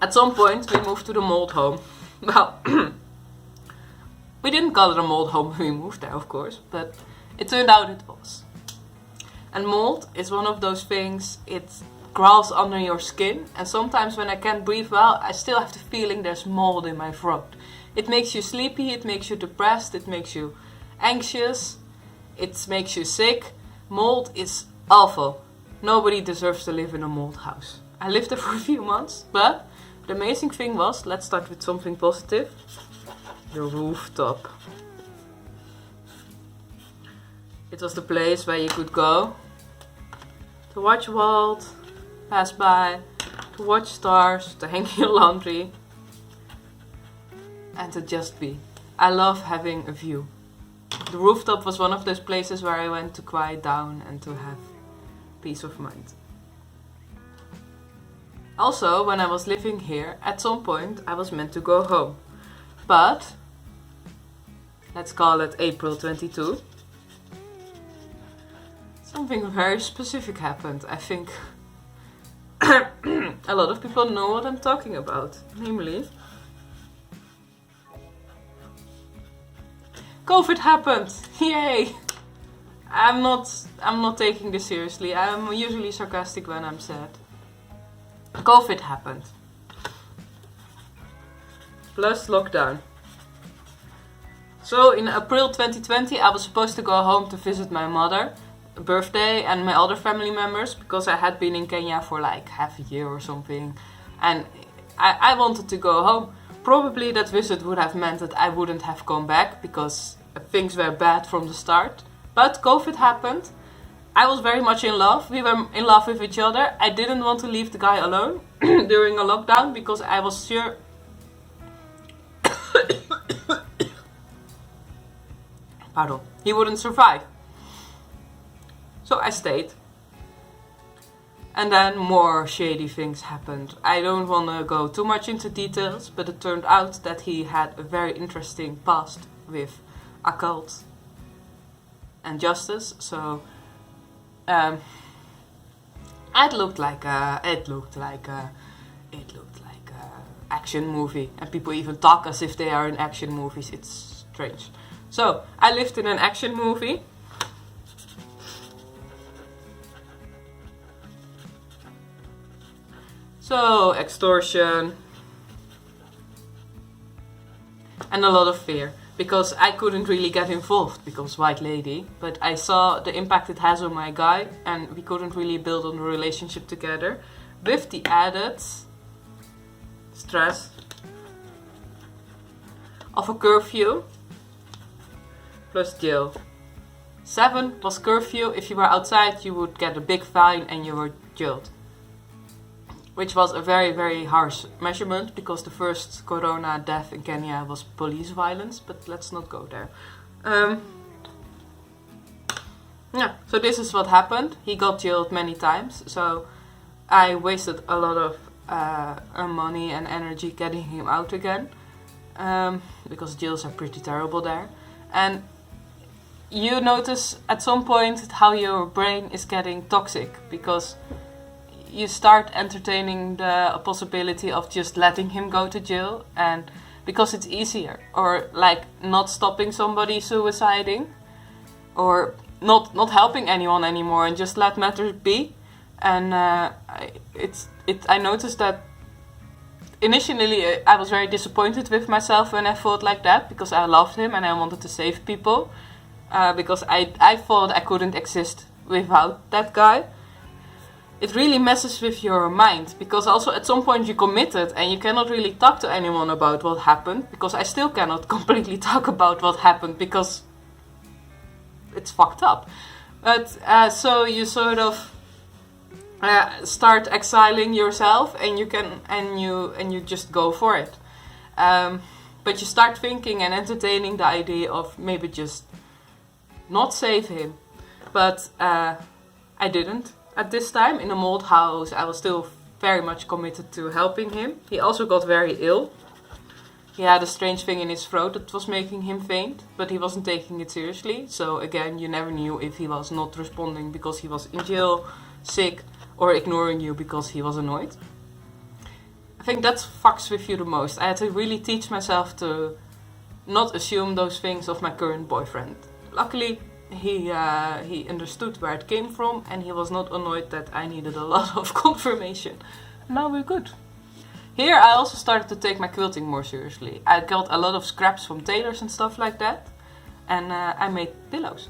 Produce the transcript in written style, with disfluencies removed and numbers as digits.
At some point we moved to the mould home. Well, we didn't call it a mould home when we moved there, of course, but it turned out it was. And mould is one of those things, it crawls under your skin, and sometimes when I can't breathe well, I still have the feeling there's mold in my throat. It makes you sleepy, it makes you depressed, it makes you anxious, it makes you sick. Mold is awful. Nobody deserves to live in a mold house. I lived there for a few months, but the amazing thing was, let's start with something positive, the rooftop. It was the place where you could go to watch world pass by, to watch stars, to hang your laundry, and to just be. I love having a view. The rooftop was one of those places where I went to quiet down and to have peace of mind. Also, when I was living here, at some point I was meant to go home. But, let's call it April 22, something very specific happened. I think a lot of people know what I'm talking about. Namely, COVID happened! Yay! I'm not taking this seriously. I'm usually sarcastic when I'm sad. COVID happened. Plus lockdown. So in April 2020 I was supposed to go home to visit my mother, birthday, and my other family members, because I had been in Kenya for like half a year or something, and I wanted to go home. Probably that visit would have meant that I wouldn't have come back because things were bad from the start. But COVID happened. I was very much in love. We were in love with each other. I didn't want to leave the guy alone during a lockdown because I was sure pardon, he wouldn't survive. So I stayed. And then more shady things happened. I don't want to go too much into details, but it turned out that he had a very interesting past with occult and justice. So it looked like a action movie, and people even talk as if they are in action movies. It's strange. So I lived in an action movie. So extortion and a lot of fear, because I couldn't really get involved because white lady, but I saw the impact it has on my guy, and we couldn't really build on the relationship together, with the added stress of a curfew plus jail. 7 was curfew. If you were outside you would get a big fine and you were jailed, which was a very, very harsh measurement because the first corona death in Kenya was police violence, but let's not go there. Yeah, so this is what happened. He got jailed many times, so I wasted a lot of money and energy getting him out again, because jails are pretty terrible there. And you notice at some point how your brain is getting toxic, because you start entertaining the possibility of just letting him go to jail, and because it's easier, or like not stopping somebody suiciding, or not helping anyone anymore, and just let matters be. And I noticed that initially I was very disappointed with myself when I thought like that, because I loved him and I wanted to save people, because I thought I couldn't exist without that guy. It really messes with your mind, because also at some point you committed and you cannot really talk to anyone about what happened, because I still cannot completely talk about what happened because it's fucked up. But so you sort of start exiling yourself, and you just go for it. But you start thinking and entertaining the idea of maybe just not save him. But I didn't. At this time, in a mold house, I was still very much committed to helping him. He also got very ill. He had a strange thing in his throat that was making him faint, but he wasn't taking it seriously. So again, you never knew if he was not responding because he was in jail, sick, or ignoring you because he was annoyed. I think that fucks with you the most. I had to really teach myself to not assume those things of my current boyfriend. Luckily, he understood where it came from and he was not annoyed that I needed a lot of confirmation. Now we're good. Here I also started to take my quilting more seriously. I got a lot of scraps from tailors and stuff like that. And I made pillows.